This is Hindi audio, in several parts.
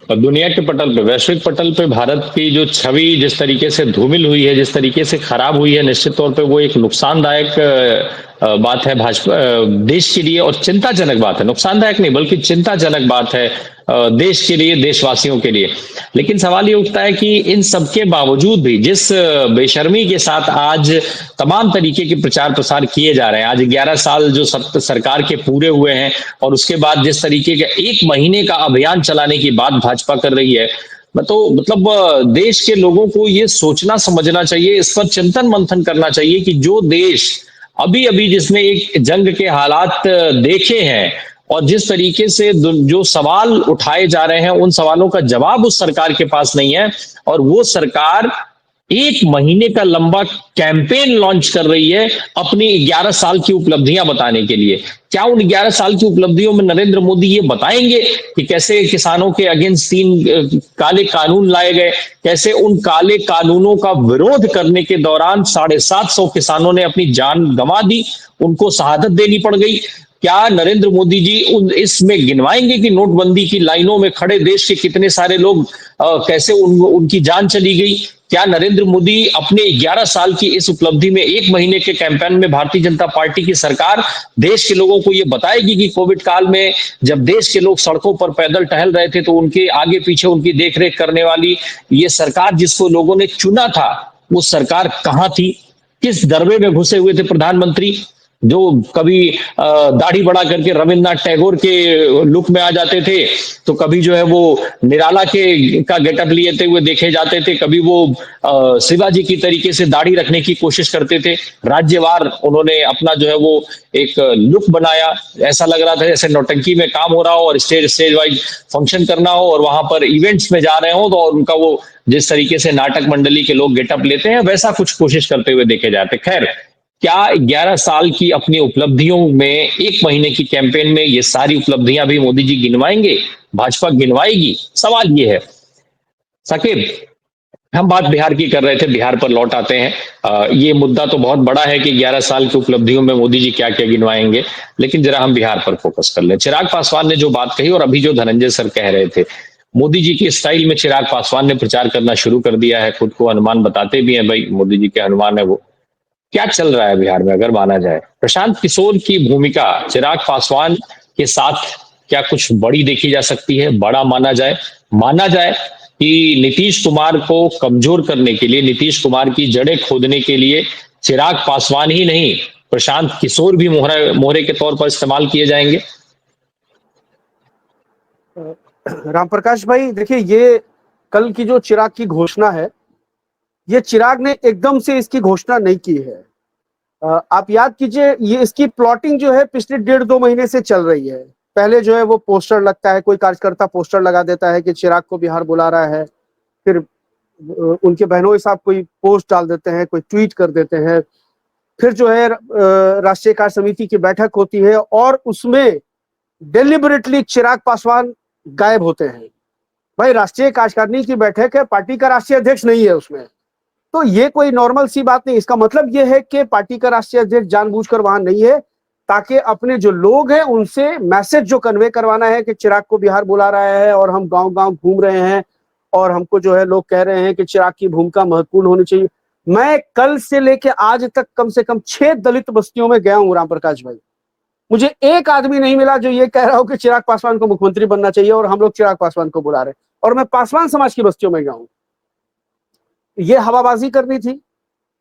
और दुनिया के पटल पे, वैश्विक पटल पे भारत की जो छवि जिस तरीके से धूमिल हुई है, जिस तरीके से खराब हुई है, निश्चित तौर पे वो एक नुकसानदायक बात है भाजपा देश के लिए, और चिंताजनक बात है। नुकसानदायक नहीं बल्कि चिंताजनक बात है देश के लिए, देशवासियों के लिए। लेकिन सवाल ये उठता है कि इन सबके बावजूद भी जिस बेशर्मी के साथ आज तमाम तरीके के प्रचार प्रसार किए जा रहे हैं, आज 11 साल जो सरकार के पूरे हुए हैं, और उसके बाद जिस तरीके का 1 महीने का अभियान चलाने की बात भाजपा कर रही है, मैं तो मतलब देश के लोगों को ये सोचना समझना चाहिए, इस पर चिंतन मंथन करना चाहिए कि जो देश अभी अभी जिसने एक जंग के हालात देखे हैं, और जिस तरीके से जो सवाल उठाए जा रहे हैं, उन सवालों का जवाब उस सरकार के पास नहीं है, और वो सरकार 1 महीने का लंबा कैंपेन लॉन्च कर रही है अपनी 11 साल की उपलब्धियां बताने के लिए। क्या उन 11 साल की उपलब्धियों में नरेंद्र मोदी ये बताएंगे कि कैसे किसानों के अगेंस्ट 3 काले कानून लाए गए, कैसे उन काले कानूनों का विरोध करने के दौरान 750 किसानों ने अपनी जान गंवा दी, उनको शहादत देनी पड़ गई? क्या नरेंद्र मोदी जी इसमें गिनवाएंगे कि नोटबंदी की लाइनों में खड़े देश के कितने सारे लोग कैसे उनकी जान चली गई? क्या नरेंद्र मोदी अपने 11 साल की इस उपलब्धि में 1 महीने के कैंपेन में भारतीय जनता पार्टी की सरकार देश के लोगों को यह बताएगी कि कोविड काल में जब देश के लोग सड़कों पर पैदल टहल रहे थे, तो उनके आगे पीछे उनकी देखरेख करने वाली ये सरकार जिसको लोगों ने चुना था, वो सरकार कहां थी? किस दरबे में घुसे हुए थे प्रधानमंत्री, जो कभी दाढ़ी बढ़ा करके रविन्द्रनाथ टैगोर के लुक में आ जाते थे, तो कभी जो है वो निराला के का गेटअप लिए हुए देखे जाते थे, कभी वो शिवाजी की तरीके से दाढ़ी रखने की कोशिश करते थे। राज्यवार उन्होंने अपना जो है वो एक लुक बनाया, ऐसा लग रहा था जैसे नौटंकी में काम हो रहा हो और स्टेज वाइज फंक्शन करना हो, और वहां पर इवेंट्स में जा रहे हो, तो और उनका वो जिस तरीके से नाटक मंडली के लोग गेटअप लेते हैं, वैसा कुछ कोशिश करते हुए देखे जाते। खैर, क्या 11 साल की अपनी उपलब्धियों में 1 महीने की कैंपेन में ये सारी उपलब्धियां भी मोदी जी गिनवाएंगे, भाजपा गिनवाएगी? सवाल ये है। साकिब, हम बात बिहार की कर रहे थे, बिहार पर लौट आते हैं। ये मुद्दा तो बहुत बड़ा है कि 11 साल की उपलब्धियों में मोदी जी क्या क्या गिनवाएंगे, लेकिन जरा हम बिहार पर फोकस कर लें। चिराग पासवान ने जो बात कही, और अभी जो धनंजय सर कह रहे थे, मोदी जी की स्टाइल में चिराग पासवान ने प्रचार करना शुरू कर दिया है, खुद को हनुमान बताते भी हैं, भाई मोदी जी के हनुमान है वो। क्या चल रहा है बिहार में अगर माना जाए? प्रशांत किशोर की भूमिका चिराग पासवान के साथ क्या कुछ बड़ी देखी जा सकती है? बड़ा माना जाए कि नीतीश कुमार को कमजोर करने के लिए, नीतीश कुमार की जड़ें खोदने के लिए चिराग पासवान ही नहीं, प्रशांत किशोर भी मोहरे के तौर पर इस्तेमाल किए जाएंगे? राम प्रकाश भाई, देखिए, ये कल की जो चिराग की घोषणा है, ये चिराग ने एकदम से इसकी घोषणा नहीं की है। आप याद कीजिए, ये इसकी प्लॉटिंग जो है पिछले 1.5-2 महीने से चल रही है। पहले जो है वो पोस्टर लगता है, कोई कार्यकर्ता पोस्टर लगा देता है कि चिराग को बिहार बुला रहा है, फिर उनके बहनोई साहब कोई पोस्ट डाल देते हैं, कोई ट्वीट कर देते हैं, फिर जो है राष्ट्रीय कार्य समिति की बैठक होती है और उसमें डेलिबरेटली चिराग पासवान गायब होते हैं। भाई, राष्ट्रीय कार्यकारिणी की बैठक है, पार्टी का राष्ट्रीय अध्यक्ष नहीं है उसमें, तो ये कोई नॉर्मल सी बात नहीं। इसका मतलब ये है कि पार्टी का राष्ट्रीय अध्यक्ष जानबूझकर वहां नहीं है, ताकि अपने जो लोग हैं उनसे मैसेज जो कन्वे करवाना है कि चिराग को बिहार बुला रहा है और हम गांव गांव घूम रहे हैं, और हमको जो है लोग कह रहे हैं कि चिराग की भूमिका महत्वपूर्ण होनी चाहिए। मैं कल से लेके आज तक कम से कम 6 दलित बस्तियों में गया हूं राम प्रकाश भाई, मुझे एक आदमी नहीं मिला जो ये कह रहा हो कि चिराग पासवान को मुख्यमंत्री बनना चाहिए और हम लोग चिराग पासवान को बुला रहे हैं। और मैं पासवान समाज की बस्तियों में गया हूं। ये हवाबाजी करनी थी।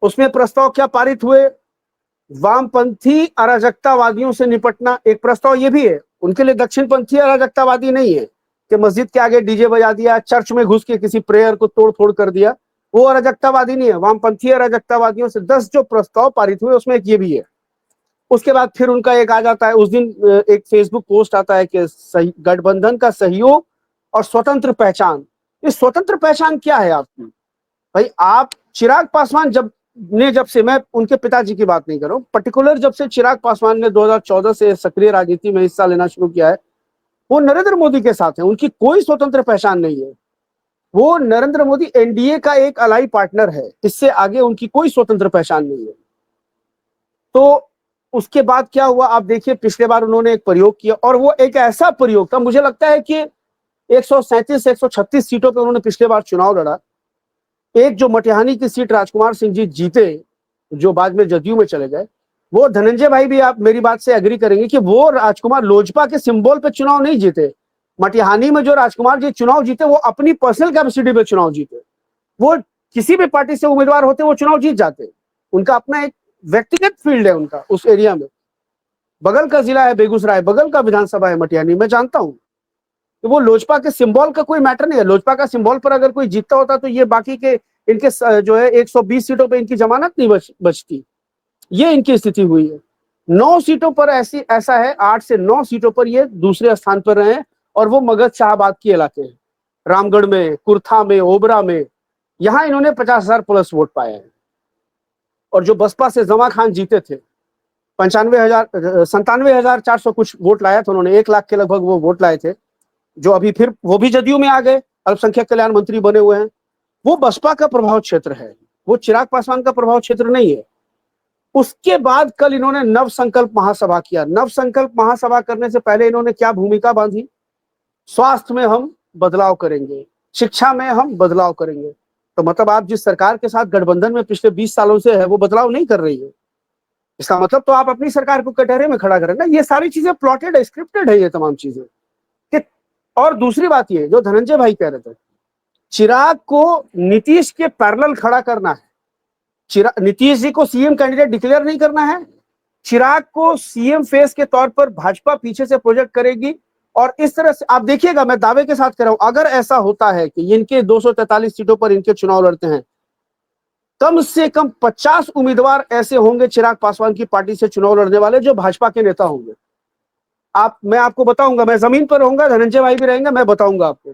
उसमें प्रस्ताव क्या पारित हुए? वामपंथी अराजकतावादियों से निपटना एक प्रस्ताव ये भी है। उनके लिए दक्षिणपंथी अराजकतावादी नहीं है कि मस्जिद के आगे डीजे बजा दिया, चर्च में घुस के किसी प्रेयर को तोड़ फोड़ कर दिया, वो अराजकतावादी नहीं है। वामपंथी अराजकतावादियों से 10 जो प्रस्ताव पारित हुए उसमें एक ये भी है। उसके बाद फिर उनका एक आ जाता है, उस दिन एक फेसबुक पोस्ट आता है कि गठबंधन का सहयोग और स्वतंत्र पहचान। इस स्वतंत्र पहचान क्या है आपकी? भाई, आप चिराग पासवान जब से, मैं उनके पिताजी की बात नहीं कर रहा हूं, पर्टिकुलर जब से चिराग पासवान ने 2014 से सक्रिय राजनीति में हिस्सा लेना शुरू किया है, वो नरेंद्र मोदी के साथ है। उनकी कोई स्वतंत्र पहचान नहीं है। वो नरेंद्र मोदी एनडीए का एक अलाई पार्टनर है, इससे आगे उनकी कोई स्वतंत्र पहचान नहीं है। तो उसके बाद क्या हुआ आप देखिए, पिछले बार उन्होंने एक प्रयोग किया और वो एक ऐसा प्रयोग था, मुझे लगता है कि 137 से 136 सीटों पे उन्होंने पिछले बार चुनाव लड़ा। एक जो मटिहानी की सीट राजकुमार सिंह जी जीते, जो बाद में जदयू में चले गए, वो धनंजय भाई भी आप मेरी बात से एग्री करेंगे कि वो राजकुमार लोजपा के सिंबल पे चुनाव नहीं जीते। मटिहानी में जो राजकुमार जी चुनाव जीते वो अपनी पर्सनल कैपेसिटी पे चुनाव जीते। वो किसी भी पार्टी से उम्मीदवार होते वो चुनाव जीत जाते। उनका अपना एक व्यक्तिगत फील्ड है उनका उस एरिया में। बगल का जिला है बेगूसराय, बगल का विधानसभा है मटिहानी, मैं जानता हूं। तो वो लोजपा के सिंबल का कोई मैटर नहीं है। लोजपा का सिंबल पर अगर कोई जीतता होता तो ये बाकी के इनके जो है 120 सीटों पे इनकी जमानत नहीं बचती। ये इनकी स्थिति हुई है। 9 सीटों पर ऐसा है, 8 से 9 सीटों पर ये दूसरे स्थान पर रहे हैं और वो मगध शाहबाद के इलाके हैं। रामगढ़ में, कुर्था में, ओबरा में, यहां इन्होंने 50,000 प्लस वोट पाए हैं। और जो बसपा से जमा खान जीते थे 97,400 कुछ वोट लाया था उन्होंने, 1 लाख के लगभग वो वोट लाए थे, जो अभी फिर वो भी जदयू में आ गए, अल्पसंख्यक कल्याण मंत्री बने हुए हैं। वो बसपा का प्रभाव क्षेत्र है, वो चिराग पासवान का प्रभाव क्षेत्र नहीं है। उसके बाद कल इन्होंने नव संकल्प महासभा किया। नव संकल्प महासभा करने से पहले इन्होंने क्या भूमिका बांधी? स्वास्थ्य में हम बदलाव करेंगे, शिक्षा में हम बदलाव करेंगे। तो मतलब आप जिस सरकार के साथ गठबंधन में पिछले 20 सालों से है वो बदलाव नहीं कर रही है। इसका मतलब तो आप अपनी सरकार को कटहरे में खड़ा करें ना। ये सारी चीजें प्लॉटेड है, स्क्रिप्टेड है ये तमाम चीजें। और दूसरी बात ये जो धनंजय भाई कह रहे थे, चिराग को नीतीश के पैरेलल खड़ा करना है। नीतीश जी को सीएम कैंडिडेट डिक्लेयर नहीं करना है। चिराग को सीएम फेस के तौर पर भाजपा पीछे से प्रोजेक्ट करेगी। और इस तरह से आप देखिएगा, मैं दावे के साथ कह रहा हूं, अगर ऐसा होता है कि इनके 243 सीटों पर इनके चुनाव लड़ते हैं, कम से कम 50 उम्मीदवार ऐसे होंगे चिराग पासवान की पार्टी से चुनाव लड़ने वाले जो भाजपा के नेता होंगे। मैं आपको बताऊंगा, मैं जमीन पर रहूंगा, धनंजय भाई भी रहेंगे, मैं बताऊंगा आपको।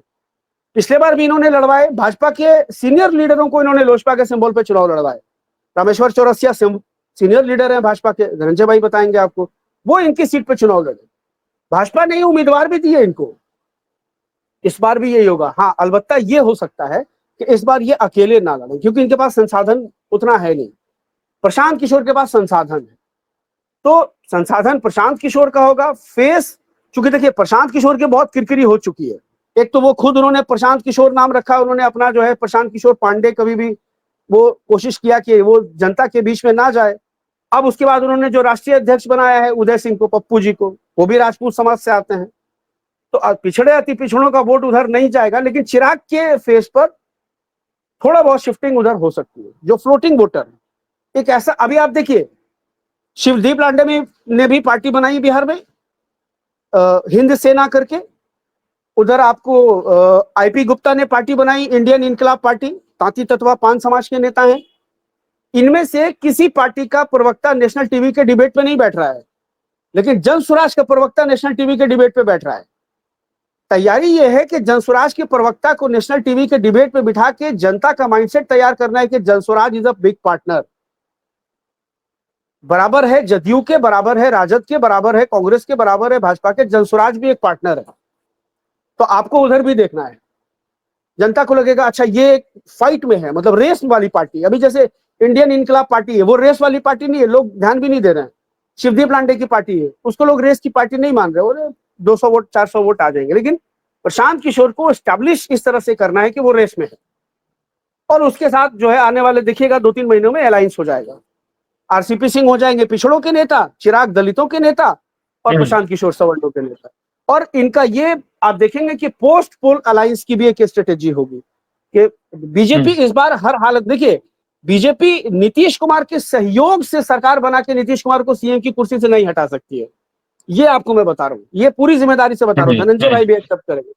पिछले बार भी इन्होंने लड़वाए, भाजपा के सीनियर लीडरों को इन्होंने लोजपा के सिंबल पे चुनाव लड़वाए। रामेश्वर चौरसिया सीनियर लीडर हैं भाजपा के, धनंजय भाई बताएंगे आपको, वो इनकी सीट पे चुनाव लड़े। भाजपा ने उम्मीदवार भी दिए इनको। इस बार भी यही होगा। हाँ, अलबत्ता ये हो सकता है कि इस बार ये अकेले ना लड़े, क्योंकि इनके पास संसाधन उतना है नहीं। प्रशांत किशोर के पास संसाधन है, तो संसाधन प्रशांत किशोर का होगा। फेस, चूंकि देखिए प्रशांत किशोर की बहुत किरकिरी हो चुकी है। एक तो वो खुद उन्होंने प्रशांत किशोर नाम रखा, उन्होंने अपना जो है प्रशांत किशोर पांडे, कभी भी वो कोशिश किया कि वो जनता के बीच में ना जाए। अब उसके बाद उन्होंने जो राष्ट्रीय अध्यक्ष बनाया है उदय सिंह को, पप्पू जी को, वो भी राजपूत समाज से आते हैं। तो पिछड़े अति पिछड़ों का वोट उधर नहीं जाएगा, लेकिन चिराग के फेस पर थोड़ा बहुत शिफ्टिंग उधर हो सकती है, जो फ्लोटिंग वोटर है। एक ऐसा, अभी आप देखिए शिवदीप लांडे ने भी पार्टी बनाई बिहार में, हिंद सेना करके। उधर आपको आईपी गुप्ता ने पार्टी बनाई, इंडियन इनकलाब पार्टी, तांती तत्वा पान समाज के नेता हैं। इनमें से किसी पार्टी का प्रवक्ता नेशनल टीवी के डिबेट पे नहीं बैठ रहा है, लेकिन जन स्वराज का प्रवक्ता नेशनल टीवी के डिबेट पे बैठ रहा है। तैयारी यह है कि जन स्वराज के प्रवक्ता को नेशनल टीवी के डिबेट पे बिठा के जनता का माइंडसेट तैयार करना है कि जन Swaraj is a big partner. बराबर है जदयू के, बराबर है राजद के, बराबर है कांग्रेस के, बराबर है भाजपा के, जन स्वराज भी एक पार्टनर है। तो आपको उधर भी देखना है। जनता को लगेगा अच्छा ये एक फाइट में है, मतलब रेस वाली पार्टी। अभी जैसे इंडियन इनकलाब पार्टी है, वो रेस वाली पार्टी नहीं है, लोग ध्यान भी नहीं दे रहे हैं। शिवदीप लांडे की पार्टी है, उसको लोग रेस की पार्टी नहीं मान रहे, और 200 वोट 400 वोट आ जाएंगे। लेकिन प्रशांत किशोर को एस्टैब्लिश इस तरह से करना है कि वो रेस में है, और उसके साथ जो है आने वाले देखिएगा 2-3 महीनों में अलायंस हो जाएगा। आरसीपी सिंह हो जाएंगे पिछड़ों के नेता, चिराग दलितों के नेता, और प्रशांत किशोर सवर्णों के नेता। और इनका ये आप देखेंगे कि पोस्ट पोल अलायंस की भी एक स्ट्रेटेजी होगी कि बीजेपी इस बार हर हालत, देखिए बीजेपी नीतीश कुमार के सहयोग से सरकार बना के नीतीश कुमार को सीएम की कुर्सी से नहीं हटा सकती है। ये आपको मैं बता रहा हूं, ये पूरी जिम्मेदारी से बता रहा हूं, धनंजय भाई भी एक्सेप्ट करेंगे।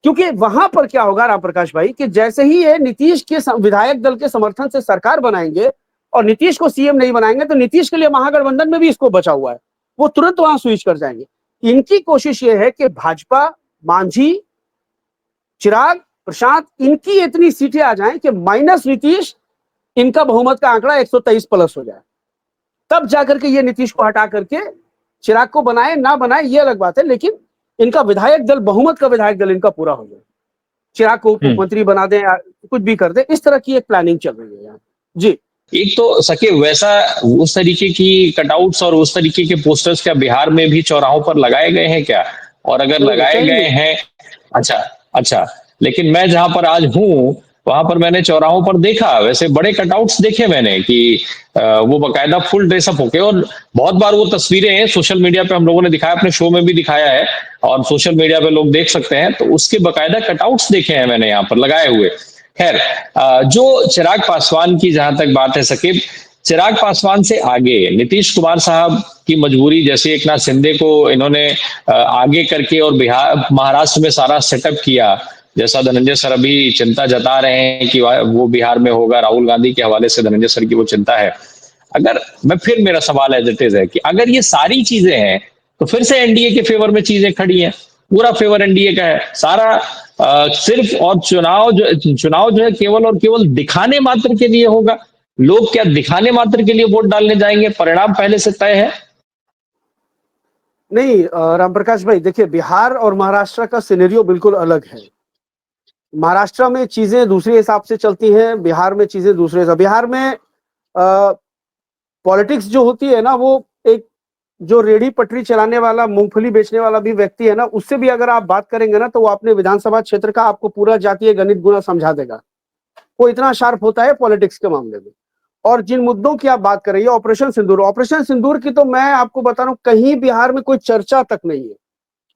क्योंकि वहां पर क्या होगा राम प्रकाश भाई, कि जैसे ही ये नीतीश के विधायक दल के समर्थन से सरकार बनाएंगे और नीतीश को सीएम नहीं बनाएंगे, तो नीतीश के लिए महागठबंधन में भी इसको बचा हुआ है, वो तुरंत वहां स्विच कर जाएंगे। इनकी कोशिश ये है कि भाजपा, मांझी, चिराग, प्रशांत, इनकी इतनी सीटें आ जाएं कि माइनस नीतीश, इनका बहुमत का आंकड़ा 123 प्लस हो जाए। तब जाकर के ये नीतीश को हटा करके चिराग को बनाए ना बनाए ये अलग बात है, लेकिन इनका विधायक दल, बहुमत का विधायक दल इनका पूरा हो जाए, चिराग को उप मंत्री बना दें या कुछ भी कर दें, इस तरह की एक प्लानिंग चल रही है यहाँ जी। एक तो सके वैसा उस तरीके की कटआउट्स और उस तरीके के पोस्टर्स क्या बिहार में भी चौराहों पर लगाए गए हैं क्या? और अगर लगाए गए हैं, अच्छा, अच्छा, लेकिन मैं जहां पर आज हूं वहां पर मैंने चौराहों पर देखा, वैसे बड़े कटआउट्स देखे मैंने कि वो बकायदा फुल ड्रेसअप होके, और बहुत बार वो तस्वीरें सोशल मीडिया पे हम लोगों ने दिखाया, अपने शो में भी दिखाया है और सोशल मीडिया पे लोग देख सकते हैं, तो उसके बकायदा कटआउट्स देखे हैं मैंने यहाँ पर लगाए हुए। खैर, जो चिराग पासवान की जहां तक बात है सकीब, चिराग पासवान से आगे नीतीश कुमार साहब की मजबूरी, जैसे एकनाथ शिंदे को इन्होंने आगे करके और बिहार महाराष्ट्र में सारा सेटअप किया, जैसा धनंजय सर अभी चिंता जता रहे हैं कि वो बिहार में होगा, राहुल गांधी के हवाले से धनंजय सर की वो चिंता है। अगर मैं फिर मेरा सवाल एज इट इज है कि अगर ये सारी चीजें हैं तो फिर से एनडीए के फेवर में चीजें खड़ी हैं, पूरा फेवर एनडीए का है सारा। सिर्फ और चुनाव जो है केवल और केवल दिखाने मात्र के लिए होगा। लोग क्या दिखाने मात्र के लिए वोट डालने जाएंगे? परिणाम पहले से तय है। नहीं राम प्रकाश भाई, देखिए बिहार और महाराष्ट्र का सिनेरियो बिल्कुल अलग है। महाराष्ट्र में चीजें दूसरे हिसाब से चलती हैं, बिहार में चीजें दूसरे हिसाब। बिहार में पॉलिटिक्स जो होती है ना, वो एक जो रेडी पटरी चलाने वाला, मूंगफली बेचने वाला भी व्यक्ति है ना, उससे भी अगर आप बात करेंगे ना, तो वो अपने विधानसभा क्षेत्र का आपको पूरा जातीय गणित गुणा समझा देगा। वो इतना शार्प होता है पॉलिटिक्स के मामले में। और जिन मुद्दों की आप बात कर रही है, ऑपरेशन सिंदूर की तो मैं आपको बता रहा हूं, कहीं बिहार में कोई चर्चा तक नहीं है।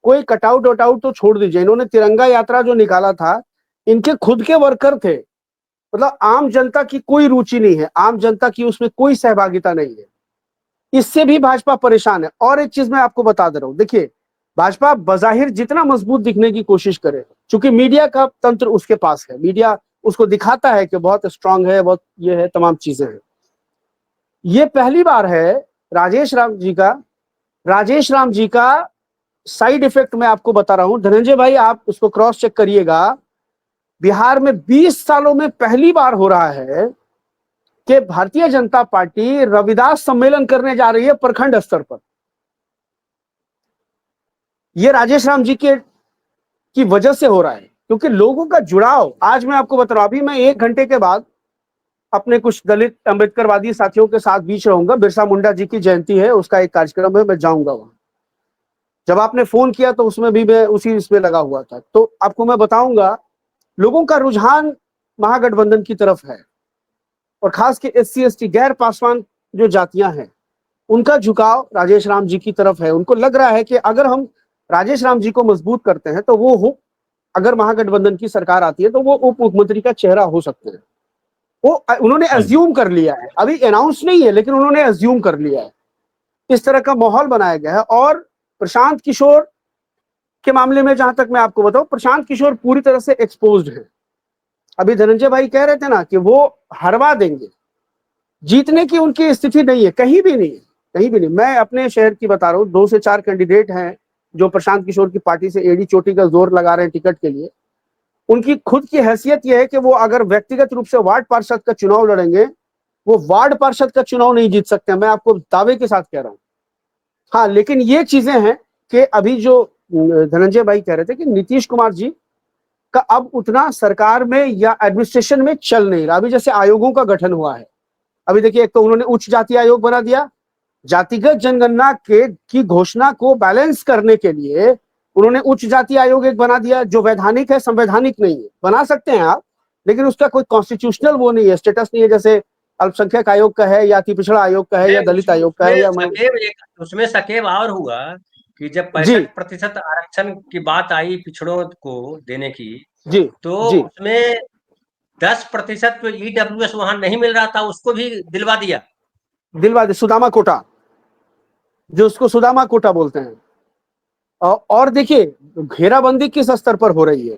कोई कटआउट वटआउट तो छोड़ दीजिए, इन्होंने तिरंगा यात्रा जो निकाला था, इनके खुद के वर्कर थे। मतलब आम जनता की कोई रुचि नहीं है, आम जनता की उसमें कोई सहभागिता नहीं है। इससे भी भाजपा परेशान है। और एक चीज मैं आपको बता दे रहा हूं, देखिए भाजपा बजाहिर जितना मजबूत दिखने की कोशिश करे, क्योंकि मीडिया का तंत्र उसके पास है, मीडिया उसको दिखाता है कि बहुत स्ट्रांग है, बहुत ये है, तमाम चीजें हैं। ये पहली बार है राजेश राम जी का साइड इफेक्ट मैं आपको बता रहा हूं। धनंजय भाई, आप उसको क्रॉस चेक करिएगा। बिहार में 20 सालों में पहली बार हो रहा है कि भारतीय जनता पार्टी रविदास सम्मेलन करने जा रही है प्रखंड स्तर पर। यह राजेश राम जी के की वजह से हो रहा है, क्योंकि लोगों का जुड़ाव, आज मैं आपको बता रहा हूं, अभी मैं 1 घंटे के बाद अपने कुछ दलित अम्बेडकरवादी साथियों के साथ बीच रहूंगा। बिरसा मुंडा जी की जयंती है, उसका एक कार्यक्रम है, मैं जाऊंगा वहां। जब आपने फोन किया तो उसमें भी मैं उसी इसमें लगा हुआ था। तो आपको मैं बताऊंगा, लोगों का रुझान महागठबंधन की तरफ है, और खास के SC ST गैर पासवान जो जातियां हैं, उनका झुकाव राजेश राम जी की तरफ है। उनको लग रहा है कि अगर हम राजेश राम जी को मजबूत करते हैं तो वो अगर महागठबंधन की सरकार आती है तो वो उप मुख्यमंत्री का चेहरा हो सकते हैं। वो उन्होंने अज्यूम कर लिया है, अभी अनाउंस नहीं है, लेकिन उन्होंने अज्यूम कर लिया है। इस तरह का माहौल बनाया गया है। और प्रशांत किशोर के मामले में जहां तक मैं आपको बताऊं, प्रशांत किशोर पूरी तरह से एक्सपोज्ड है। अभी धनंजय भाई कह रहे थे ना कि वो हरवा देंगे, जीतने की उनकी स्थिति नहीं है, कहीं भी नहीं है, कहीं भी नहीं। मैं अपने शहर की बता रहा हूँ, 2 से 4 कैंडिडेट हैं जो प्रशांत किशोर की पार्टी से एड़ी चोटी का जोर लगा रहे हैं टिकट के लिए। उनकी खुद की हैसियत यह है कि वो अगर व्यक्तिगत रूप से वार्ड पार्षद का चुनाव लड़ेंगे, वो वार्ड पार्षद का चुनाव नहीं जीत सकते, मैं आपको दावे के साथ कह रहा हूं। हाँ, लेकिन ये चीजें हैं कि अभी जो धनंजय भाई कह रहे थे कि नीतीश कुमार जी का अब उतना सरकार में या एडमिनिस्ट्रेशन में चल नहीं रहा। अभी जैसे आयोगों का गठन हुआ है, अभी देखिए, एक तो उन्होंने उच्च जाति आयोग बना दिया, जातिगत जनगणना के की घोषणा को बैलेंस करने के लिए उन्होंने उच्च जाति आयोग एक बना दिया, जो वैधानिक है, संवैधानिक नहीं है। बना सकते हैं आप, लेकिन उसका कोई कॉन्स्टिट्यूशनल वो नहीं है, स्टेटस नहीं है, जैसे अल्पसंख्यक आयोग का है, या अति पिछड़ा आयोग का है, या दलित आयोग का है, या उसमें सकेब और हुआ कि जब जी 65% आरक्षण की बात आई पिछड़ों को देने की, जी तो जी उसमें 10% जो EWS वहां नहीं मिल रहा था, उसको भी दिलवा दिया। सुदामा कोटा, जो उसको सुदामा कोटा बोलते हैं। और देखिए घेराबंदी किस स्तर पर हो रही है।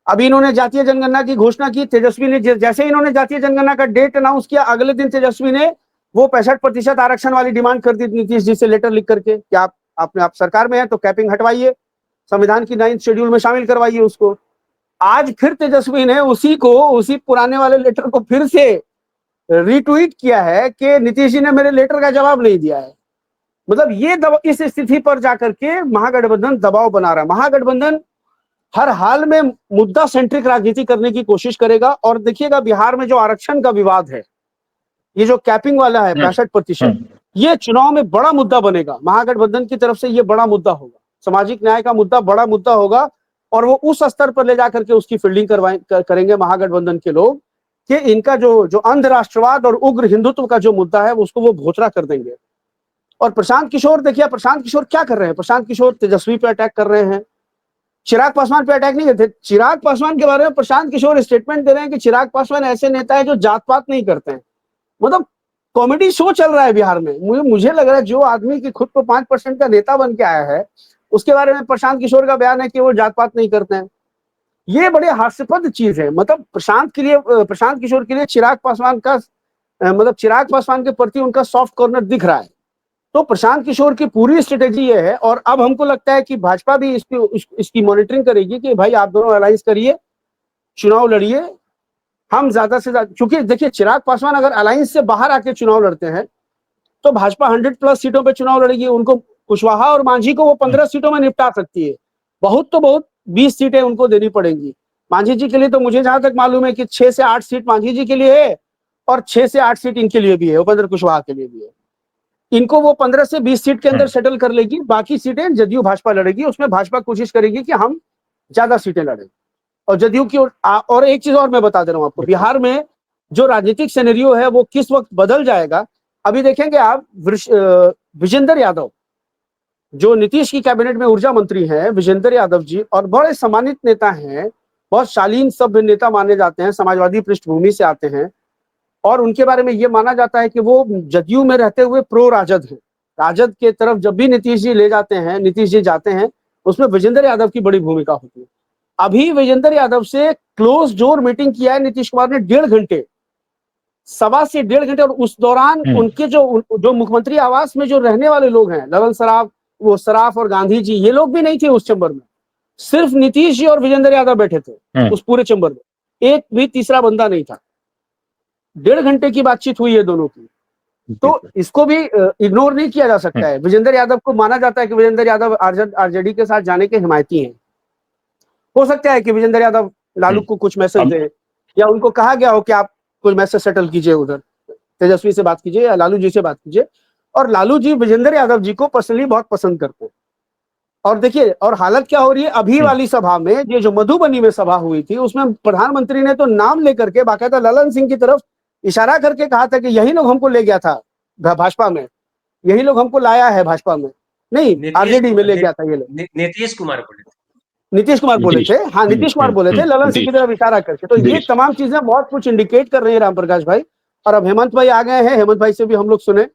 अभी इन्होंने जातीय जनगणना की घोषणा की, तेजस्वी ने जैसे इन्होंने जातीय जनगणना का डेट अनाउंस किया, अगले दिन तेजस्वी ने वो 65% आरक्षण वाली डिमांड कर दी नीतीश जी से लेटर लिख करके कि आप सरकार में है तो कैपिंग हटवाइए, संविधान की 9th शेड्यूल में शामिल करवाइए उसको। आज फिर तेजस्वी ने उसी पुराने वाले लेटर को फिर से रीट्वीट किया है कि नीतीश जी ने मेरे लेटर का जवाब नहीं दिया है। मतलब ये इस स्थिति पर जाकर के महागठबंधन दबाव बना रहा है। महागठबंधन हर हाल में मुद्दा सेंट्रिक राजनीति करने की कोशिश करेगा। और देखिएगा, बिहार में जो आरक्षण का विवाद है, ये जो कैपिंग वाला है 65%, ये चुनाव में बड़ा मुद्दा बनेगा। महागठबंधन की तरफ से ये बड़ा मुद्दा होगा, सामाजिक न्याय का मुद्दा बड़ा मुद्दा होगा। और वो उस स्तर पर ले जाकर के उसकी फील्डिंग करेंगे महागठबंधन के लोग कि इनका जो अंध राष्ट्रवाद और उग्र हिंदुत्व का जो मुद्दा है उसको वो भोथरा कर देंगे। और प्रशांत किशोर, देखिए प्रशांत किशोर क्या कर रहे हैं, प्रशांत किशोर तेजस्वी पे अटैक कर रहे हैं, चिराग पासवान पे अटैक नहीं करते। चिराग पासवान के बारे में प्रशांत किशोर स्टेटमेंट दे रहे हैं कि चिराग पासवान ऐसे नेता है जो जात पात नहीं करते हैं। मतलब कॉमेडी शो चल रहा है बिहार में। मुझे लग रहा है जो आदमी की खुद को 5% का नेता बन के आया है उसके बारे में प्रशांत किशोर का बयान है कि वो जात पात नहीं करते हैं। ये बड़े हास्यास्पद चीज है। मतलब प्रशांत किशोर के लिए चिराग पासवान का मतलब चिराग पासवान के प्रति उनका सॉफ्ट कॉर्नर दिख रहा है। तो प्रशांत किशोर की पूरी स्ट्रेटेजी ये है और अब हमको लगता है कि भाजपा भी इसकी मॉनिटरिंग करेगी कि भाई आप दोनों अलायंस करिए, चुनाव लड़िए, हम ज्यादा से ज्यादा, क्योंकि देखिए चिराग पासवान अगर अलायंस से बाहर आके चुनाव लड़ते हैं तो भाजपा 100+ सीटों पे चुनाव लड़ेगी। उनको कुशवाहा और मांझी को वो 15 सीटों में निपटा सकती है, बहुत तो बहुत 20 सीटें उनको देनी पड़ेंगी। मांझी जी के लिए तो मुझे जहां तक मालूम है कि 6 से 8 सीट मांझी जी के लिए है और 6 से 8 सीट इनके लिए भी है, उपेंद्र कुशवाहा के लिए भी है। इनको वो 15 से 20 सीट के अंदर सेटल कर लेगी, बाकी सीटें जदयू भाजपा लड़ेगी। उसमें भाजपा कोशिश करेगी कि हम ज्यादा सीटें लड़ें। और जदयू की और एक चीज और मैं बता दे रहा हूं आपको, बिहार में जो राजनीतिक सिनेरियो है वो किस वक्त बदल जाएगा अभी देखेंगे आप। विजेंद्र यादव जो नीतीश की कैबिनेट में ऊर्जा मंत्री हैं, विजेंद्र यादव जी, और बड़े सम्मानित नेता हैं, बहुत शालीन सभ्य नेता माने जाते हैं, समाजवादी पृष्ठभूमि से आते हैं और उनके बारे में ये माना जाता है कि वो जदयू में रहते हुए प्रो राजद हैं। राजद के तरफ जब भी नीतीश जी जाते हैं उसमें विजेंद्र यादव की बड़ी भूमिका होती है। अभी विजेंद्र यादव से क्लोज डोर मीटिंग किया है नीतीश कुमार ने 1.5 घंटे, 1.25 से 1.5 घंटे। और उस दौरान उनके जो मुख्यमंत्री आवास में जो रहने वाले लोग हैं, ललन सराफ और गांधी जी, ये लोग भी नहीं थे उस चैम्बर में। सिर्फ नीतीश जी और विजेंद्र यादव बैठे थे उस पूरे चैम्बर में, एक भी तीसरा बंदा नहीं था। 1.5 घंटे की बातचीत हुई है दोनों की। तो इसको भी इग्नोर नहीं किया जा सकता है। विजेंद्र यादव को माना जाता है कि विजेंद्र यादव आरजेडी के साथ जाने के हिमायती हैं। हो सकता है कि विजेंद्र यादव लालू को कुछ मैसेज दे या उनको कहा गया हो कि आप कुछ मैसेज सेटल कीजिए, उधर तेजस्वी से बात कीजिए या लालू जी से बात कीजिए। और लालू जी विजेंद्र यादव जी को पर्सनली बहुत पसंद करते हैं। और देखिए और हालत क्या हो रही है अभी वाली सभा में, ये जो मधुबनी में सभा हुई थी उसमें प्रधानमंत्री ने तो नाम लेकर के बाकायदा ललन सिंह की तरफ इशारा करके कहा था कि यही लोग हमको ले गया था भाजपा में, यही लोग हमको लाया है भाजपा में, नहीं आरजेडी में ले गया था ये लोग। नीतीश कुमार बोले थे, हाँ नीतीश कुमार बोले थे ललन सिंह की तरफ इशारा करके। तो ये तमाम चीजें बहुत कुछ इंडिकेट कर रही है राम प्रकाश भाई। और अब हेमंत भाई आ गए हैं, हेमंत भाई से भी हम लोग सुने